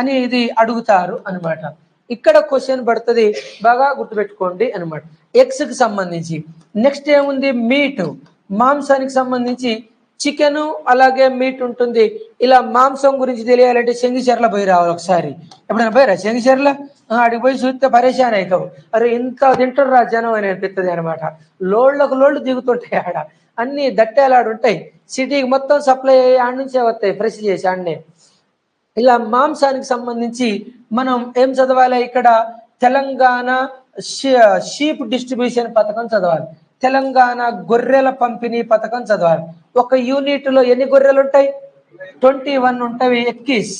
అని ఇది అడుగుతారు అనమాట. ఇక్కడ క్వశ్చన్ పడుతుంది, బాగా గుర్తుపెట్టుకోండి అనమాట. ఎగ్స్ కి సంబంధించి నెక్స్ట్ ఏముంది, మీట్, మాంసానికి సంబంధించి చికెన్ అలాగే మీట్ ఉంటుంది. ఇలా మాంసం గురించి తెలియాలంటే చెంగిచెర్ల పోయి రావాలి ఒకసారి. ఎప్పుడైనా పోయిరా చెంగిచెర్ల, అడిగి పోయి చూస్తే పరేషాన్ అవుతావు. అరే ఇంత తింటారు రా జనం అని అనిపిస్తుంది అనమాట. లోళ్ళు దిగుతుంటాయి ఆడ, అన్ని దట్టేలాడు ఉంటాయి. సిటీకి మొత్తం సప్లై అయ్యి ఆడ నుంచే వస్తాయి ఫ్రెష్ చేసి ఆడనే. ఇలా మాంసానికి సంబంధించి మనం ఏం చదవాలి, ఇక్కడ తెలంగాణ షీప్ డిస్ట్రిబ్యూషన్ పథకం చదవాలి, తెలంగాణ గొర్రెల పంపిణీ పథకం చదవాలి. ఒక యూనిట్ లో ఎన్ని గొర్రెలు ఉంటాయి, 21 ఉంటాయి. ఎక్కిస్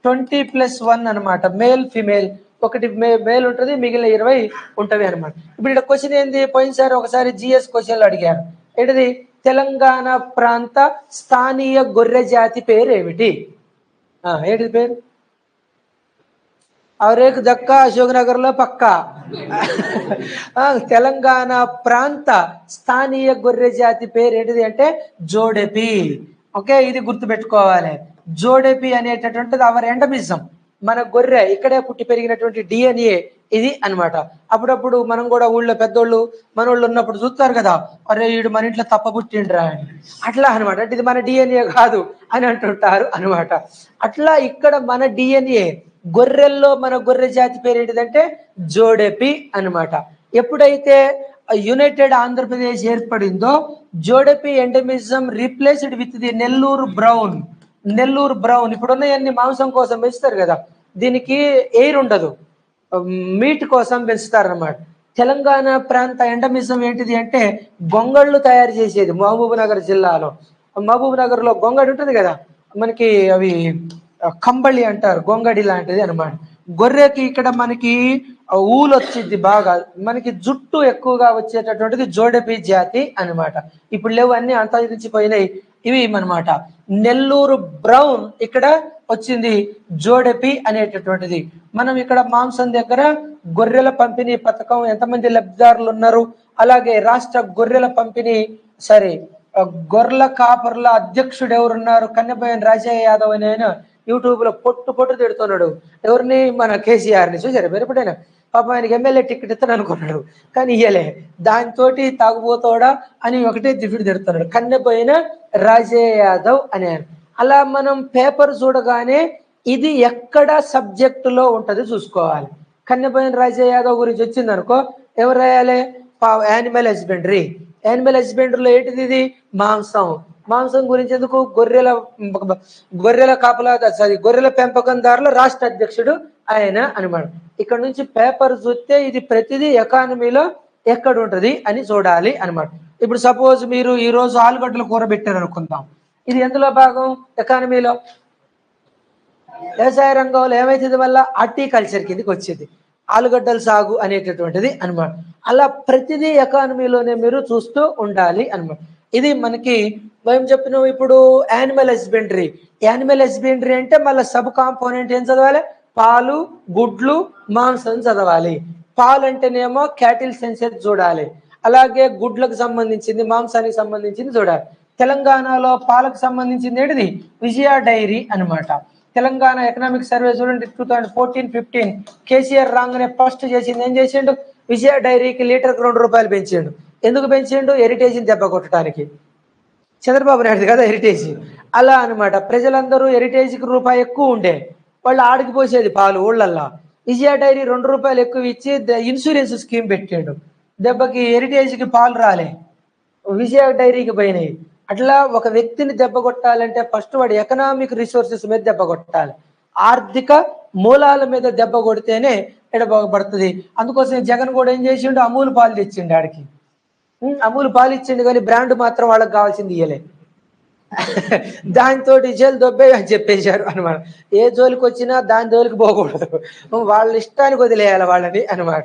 20+1 అనమాట. మేల్ ఫిమేల్ ఒకటి మేల్ ఉంటుంది, మిగిలిన 20 ఉంటవి అనమాట. ఇప్పుడు ఇక్కడ క్వశ్చన్ ఏంది, పోయినసారి ఒకసారి జిఎస్ క్వశ్చన్లు అడిగారు. ఏంటిది, తెలంగాణ ప్రాంత స్థానియ గొర్రె జాతి పేరు ఏమిటి, ఏంటిది పేరు, అవరేకు దక్క అశోక్ నగర్ లో పక్క. తెలంగాణ ప్రాంత స్థానియ గొర్రె జాతి పేరు ఏంటిది అంటే జోడెపి. ఓకే, ఇది గుర్తుపెట్టుకోవాలి. జోడెపి అనేటటువంటిది అవర్ ఎండమిజం, మన గొర్రె ఇక్కడే పుట్టి పెరిగినటువంటి డిఎన్ఏ ఇది అన్నమాట. అప్పుడప్పుడు మనం కూడా ఊళ్ళో పెద్దోళ్ళు మనోళ్ళు ఉన్నప్పుడు చూస్తారు కదా, అరే వీడు మన ఇంట్లో తప్ప పుట్టిండ్రా అని, అట్లా అనమాట. అంటే ఇది మన డిఎన్ఏ కాదు అని అంటుంటారు అనమాట. అట్లా ఇక్కడ మన డిఎన్ఏ గొర్రెల్లో మన గొర్రె జాతి పేరు ఏంటిదంటే జోడెపి అనమాట. ఎప్పుడైతే యునైటెడ్ ఆంధ్రప్రదేశ్ ఏర్పడిందో Jodipi endemism replaced with the Nellore brown. Nellore brown ఇప్పుడున్నవన్నీ మాంసం కోసం పెంచుతారు కదా, దీనికి ఎయిర్ ఉండదు, మీట్ కోసం పెంచుతారు అన్నమాట. తెలంగాణ ప్రాంత ఎండమిజం ఏంటిది అంటే గొంగళ్ళు తయారు చేసేది. మహబూబ్ నగర్ జిల్లాలో, మహబూబ్ నగర్ లో గొంగడి ఉంటుంది కదా మనకి, అవి కంబళి అంటారు, గొంగడి లాంటిది అనమాట. గొర్రెకి ఇక్కడ మనకి ఊలు వచ్చింది బాగా, మనకి జుట్టు ఎక్కువగా వచ్చేటటువంటిది జోడెపి జాతి అనమాట. ఇప్పుడు లేవు, అన్ని అంతరించిపోయినాయి ఇవి అనమాట. నెల్లూరు బ్రౌన్ ఇక్కడ వచ్చింది జోడెపి అనేటటువంటిది. మనం ఇక్కడ మాంసం దగ్గర గొర్రెల పంపిణీ పథకం ఎంతమంది లబ్ధిదారులు ఉన్నారు, అలాగే రాష్ట్ర గొర్రెల పంపిణీ గొర్రెల కాపర్ల అధ్యక్షుడు ఎవరున్నారు, కన్నెబోయిన రాజయ్య యాదవ్ అని ఆయన యూట్యూబ్ లో పొట్టు తిడుతున్నాడు. ఎవరిని? మన కేసీఆర్ ని. చూసారు మీరు ఎప్పుడైనా? పాపం ఆయనకి ఎమ్మెల్యే టికెట్ ఇస్తాను అనుకున్నాడు కానీ ఇయ్యలే, దానితోటి తాగుబోతోడా అని ఒకటే దిగుడు తిడుతున్నాడు, కన్నెబోయిన రాజయ్య యాదవ్ అని. అలా మనం పేపర్ చూడగానే ఇది ఎక్కడ సబ్జెక్టులో ఉంటది చూసుకోవాలి. కన్నెబోయిన రాజయ్య యాదవ్ గురించి వచ్చింది అనుకో, ఎవరు రాయాలి? Animal husbandry. యానిమల్ హస్బెండరీలో ఏంటిది? ఇది మాంసం. మాంసం గురించి ఎందుకు? గొర్రెల కాపలా గొర్రెల పెంపకందారుల రాష్ట్ర అధ్యక్షుడు ఆయన అనమాట. ఇక్కడ నుంచి పేపర్ చూస్తే ఇది ప్రతిదీ ఎకానమీలో ఎక్కడ ఉంటది అని చూడాలి అనమాట. ఇప్పుడు సపోజ్ మీరు ఈ రోజు ఆలుగడ్డల కూర పెట్టారు అనుకుందాం, ఇది ఎందులో భాగం? ఎకానమీలో. వ్యవసాయ రంగంలో ఏమైతుంది వల్ల హార్టికల్చర్ కిందకి వచ్చేది, ఆలుగడ్డల సాగు అనేటటువంటిది అనమాట. అలా ప్రతిదీ ఎకానమీలోనే మీరు చూస్తూ ఉండాలి అనమాట. ఇది మనకి మేము చెప్పినాం. ఇప్పుడు యానిమల్ హస్బెండరీ. యానిమల్ హస్బెండరీ అంటే మళ్ళీ సబ్ కాంపోనెంట్ ఏం చదవాలి? పాలు, గుడ్లు, మాంసం చదవాలి. పాలు అంటేనేమో క్యాటిల్ సెన్సెస్ చూడాలి, అలాగే గుడ్లకు సంబంధించింది, మాంసానికి సంబంధించింది చూడాలి. తెలంగాణలో పాలకు సంబంధించింది ఏంటిది? విజయ డైరీ అనమాట. తెలంగాణ ఎకనామిక్ సర్వే చూడండి 2014-15 కేసీఆర్ రాగానే ఫస్ట్ చేసింది ఏం చేసిండు? విజయ డైరీకి లీటర్కి 2 రూపాయలు పెంచిండు. ఎందుకు పెంచిండు? హెరిటేజ్ని దెబ్బ కొట్టడానికి. చంద్రబాబు నాయుడు కదా హెరిటేజ్. అలా అనమాట. ప్రజలందరూ హెరిటేజ్కి రూపాయి ఎక్కువ ఉండే, వాళ్ళు ఆడికి పోసేది పాలు ఊళ్ళల్లా. విజయ డైరీ 2 రూపాయలు ఎక్కువ ఇచ్చి ఇన్సూరెన్స్ స్కీమ్ పెట్టిండు. దెబ్బకి హెరిటేజ్కి పాలు రాలే, విజయ డైరీకి పోయినాయి. అట్లా ఒక వ్యక్తిని దెబ్బ కొట్టాలంటే ఫస్ట్ వాడి ఎకనామిక్ రిసోర్సెస్ మీద దెబ్బ కొట్టాలి, ఆర్థిక మూలాల మీద దెబ్బ కొడితేనే ఎడబాగుపడుతుంది. అందుకోసం జగన్ కూడా ఏం చేసిండు? అమూల్ పాలు తెచ్చిండు ఆడికి. అమూల్ పాలు ఇచ్చిండు కానీ బ్రాండ్ మాత్రం వాళ్ళకి కావాల్సింది ఇయ్యలే. దానితో జైలు దొబ్బే అని చెప్పేశారు అనమాట. ఏ జోలికి వచ్చినా దాని జోలికి పోకూడదు, వాళ్ళ ఇష్టానికి వదిలేయాలి వాళ్ళని అనమాట.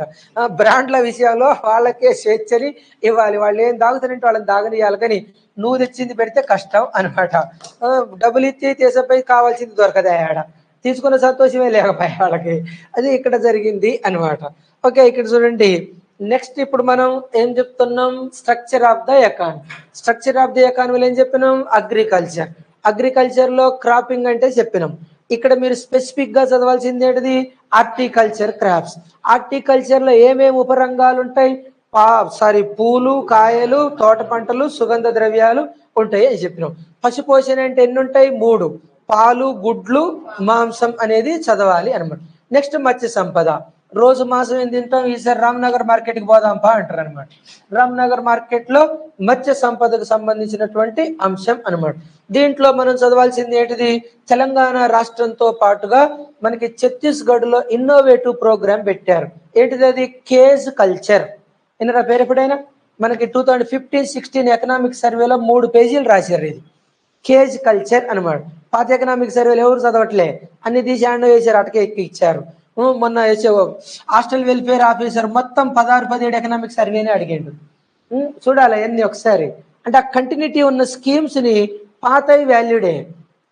బ్రాండ్ల విషయంలో వాళ్ళకే స్వేచ్ఛని ఇవ్వాలి. వాళ్ళు ఏం తాగుతారంటే వాళ్ళని తాగనియాలి, కానీ నువ్వు తెచ్చింది పెడితే కష్టం అనమాట. డబ్బులు ఇచ్చి తీసపోయి కావాల్సింది దొరకదా ఆడ, తీసుకున్న సంతోషమే లేకపోయా వాళ్ళకి. అది ఇక్కడ జరిగింది అనమాట. ఓకే, ఇక్కడ చూడండి. నెక్స్ట్ ఇప్పుడు మనం ఏం చెప్తున్నాం? Structure of the economy. Structure of the ఎకానమీలో ఏం చెప్పినాం? అగ్రికల్చర్. అగ్రికల్చర్ లో క్రాపింగ్ అంటే చెప్పినాం. ఇక్కడ మీరు స్పెసిఫిక్ గా చదవాల్సింది ఏంటిది? Horticulture crops. హార్టికల్చర్ లో ఏమేమి ఉపరంగాలు ఉంటాయి? పూలు, కాయలు, తోట పంటలు, సుగంధ ద్రవ్యాలు ఉంటాయి అని చెప్పినాం. పశుపోషణ అంటే ఎన్ని ఉంటాయి? 3. పాలు, గుడ్లు, మాంసం అనేది చదవాలి అనమాట. నెక్స్ట్ మత్స్య సంపద. రోజు మాసం ఏం తింటాం? ఈసారి రామ్నగర్ మార్కెట్ కి పోదాంపా అంటారు అనమాట. రామ్నగర్ మార్కెట్ లో మత్స్య సంపదకు సంబంధించినటువంటి అంశం అనమాట. దీంట్లో మనం చదవాల్సింది ఏంటిది? తెలంగాణ రాష్ట్రంతో పాటుగా మనకి ఛత్తీస్గఢ్ లో ఇన్నోవేటివ్ ప్రోగ్రామ్ పెట్టారు. ఏంటిది అది? Cage culture. విన్నారా పేరు ఎప్పుడైనా? మనకి 2015-16 ఎకనామిక్ సర్వేలో 3 పేజీలు రాశారు. ఇది కేజ్ కల్చర్ అనమాట. పాత ఎకనామిక్ సర్వేలు ఎవరు చదవట్లే, అన్ని తీసి హ్యాండ్ వేసారు, అటకే ఎక్కి ఇచ్చారు. మొన్న హాస్టల్ వెల్ఫేర్ ఆఫీసర్ మొత్తం 16-17 ఎకనామిక్ సర్వేని అడిగాడు. చూడాలి అన్ని ఒకసారి. అంటే ఆ కంటిన్యూటీ ఉన్న స్కీమ్స్ ని పాతవి వాల్యూడే,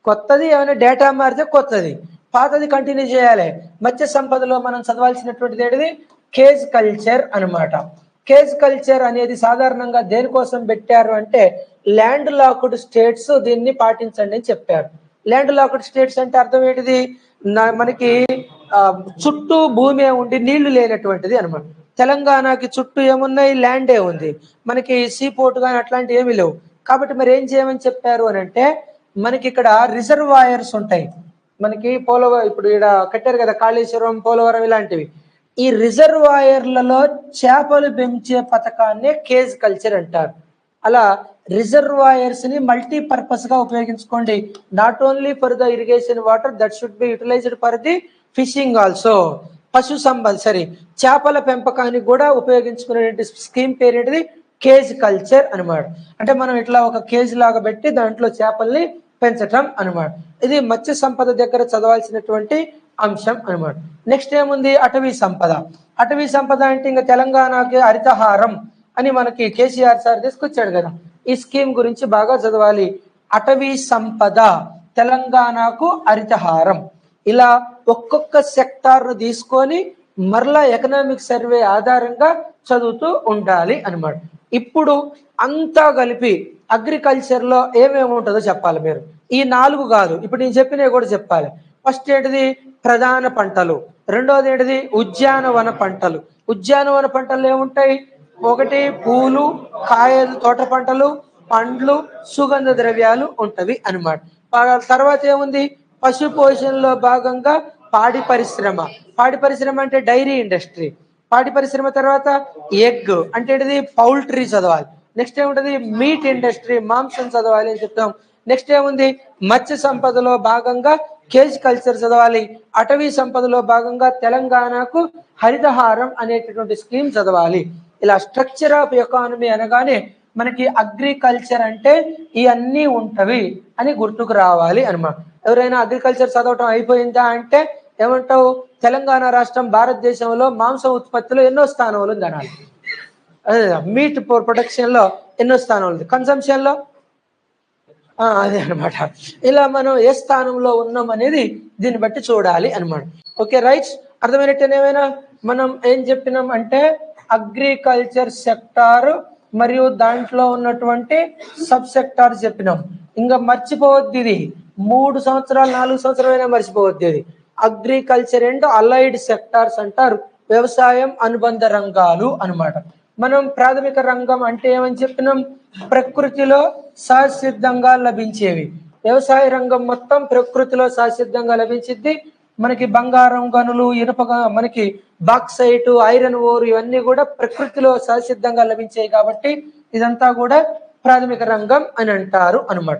కొత్తది ఏమైనా డేటా మారితే కొత్తది, పాతది కంటిన్యూ చేయాలి. మత్స్య సంపదలో మనం చదవాల్సినటువంటిది ఏంటిది? కేజ్ కల్చర్ అన్నమాట. కేజ్ కల్చర్ అనేది సాధారణంగా దేనికోసం పెట్టారు అంటే ల్యాండ్ లాక్డ్ స్టేట్స్ దీన్ని పాటించండి అని చెప్పారు. ల్యాండ్ లాక్డ్ స్టేట్స్ అంటే అర్థం ఏంటిది? మనకి చుట్టూ భూమి ఉండి నీళ్లు లేనటువంటిది అనమాట. తెలంగాణకి చుట్టూ ఏమున్నాయి? ల్యాండే ఉంది. మనకి సీ పోర్ట్ కానీ అట్లాంటివి ఏమీ లేవు. కాబట్టి మరి ఏం చేయమని చెప్పారు అని అంటే మనకి ఇక్కడ రిజర్వాయర్స్ ఉంటాయి. మనకి పోలవరం ఇప్పుడు ఇక్కడ కట్టారు కదా, కాళేశ్వరం, పోలవరం ఇలాంటివి. ఈ రిజర్వాయర్లలో చేపలు పెంచే పథకాన్నే కేజ్ కల్చర్ అంటారు. అలా రిజర్వాయర్స్ ని మల్టీపర్పస్ గా ఉపయోగించుకోండి. Not only for the irrigation water, that should be utilized for the fishing also. చేపల పెంపకానికి కూడా ఉపయోగించుకునే స్కీమ్ పేరు ఏంటిది? కేజ్ కల్చర్ అనమాట. అంటే మనం ఇట్లా ఒక కేజ్ లాగా పెట్టి దాంట్లో చేపల్ని పెంచటం అనమాట. ఇది మత్స్య సంపద దగ్గర చదవాల్సినటువంటి అంశం అనమాట. నెక్స్ట్ ఏముంది? అటవీ సంపద. అటవీ సంపద అంటే ఇంకా తెలంగాణకి హరితహారం అని మనకి కేసీఆర్ సార్ తీసుకొచ్చాడు కదా. ఈ స్కీమ్ గురించి బాగా చదవాలి. అటవీ సంపద, తెలంగాణకు హరితహారం, ఇలా ఒక్కొక్క సెక్టార్ ను తీసుకొని మరలా ఎకనామిక్ సర్వే ఆధారంగా చదువుతూ ఉండాలి అనమాట. ఇప్పుడు అంతా కలిపి అగ్రికల్చర్ లో ఏమేమి ఉంటుందో చెప్పాలి మీరు. ఈ 4 కాదు, ఇప్పుడు నేను చెప్పినవి కూడా చెప్పాలి. ఫస్ట్ ఏంటిది? ప్రధాన పంటలు. రెండోది ఏంటిది? ఉద్యానవన పంటలు. ఉద్యానవన పంటలు ఏముంటాయి? ఒకటి పూలు, కాయలు, తోట పంటలు, పండ్లు, సుగంధ ద్రవ్యాలు ఉంటవి అనమాట. తర్వాత ఏముంది? పశు పోషణలో భాగంగా పాడి పరిశ్రమ. పాడి పరిశ్రమ అంటే డైరీ ఇండస్ట్రీ. పాడి పరిశ్రమ తర్వాత ఎగ్ అంటే ఏంటిది? పౌల్ట్రీ చదవాలి. నెక్స్ట్ ఏముంటది? మీట్ ఇండస్ట్రీ, మాంసం చదవాలి అని చెప్తాం. నెక్స్ట్ ఏముంది? మత్స్య సంపదలో భాగంగా కేజ్ కల్చర్ చదవాలి. అటవీ సంపదలో భాగంగా తెలంగాణకు హరితహారం అనేటటువంటి స్కీమ్ చదవాలి. ఇలా స్ట్రక్చర్ ఆఫ్ ఎకానమీ అనగానే మనకి అగ్రికల్చర్ అంటే ఇవన్నీ ఉంటవి అని గుర్తుకు రావాలి అనమాట. ఎవరైనా అగ్రికల్చర్ చదవటం అయిపోయిందా అంటే ఏమంటావు? తెలంగాణ రాష్ట్రం భారతదేశంలో మాంసం ఉత్పత్తిలో ఎన్నో స్థానంలో ఉంది అనాలి. అదే మీట్ ప్రొడక్షన్ లో ఎన్నో స్థానాలు ఉంది, కన్సంప్షన్ లో అదే అనమాట. ఇలా మనం ఏ స్థానంలో ఉన్నాం అనేది దీన్ని బట్టి చూడాలి అనమాట. ఓకే రైట్, అర్థమైనట్టు ఏమైనా మనం ఏం చెప్పినాం అంటే అగ్రికల్చర్ సెక్టార్ మరియు దాంట్లో ఉన్నటువంటి సబ్ సెక్టార్ చెప్పినాం. ఇంకా మర్చిపోవద్దు, ఇది 3 సంవత్సరాలు 4 సంవత్సరాలైనా మర్చిపోవద్దు. ఇది అగ్రికల్చర్ అండ్ అలైడ్ సెక్టార్స్ అంటారు, వ్యవసాయం అనుబంధ రంగాలు అనమాట. మనం ప్రాథమిక రంగం అంటే ఏమని చెప్పినాం? ప్రకృతిలో సహసిద్ధంగా లభించేవి. వ్యవసాయ రంగం మొత్తం ప్రకృతిలో సహసిద్ధంగా లభించింది. మనకి బంగారం గనులు, ఇనుప, మనకి బాక్సైట్, ఐరన్ ఓర్ ఇవన్నీ కూడా ప్రకృతిలో సహసిద్ధంగా లభించాయి కాబట్టి ఇదంతా కూడా ప్రాథమిక రంగం అని అంటారు అనమాట.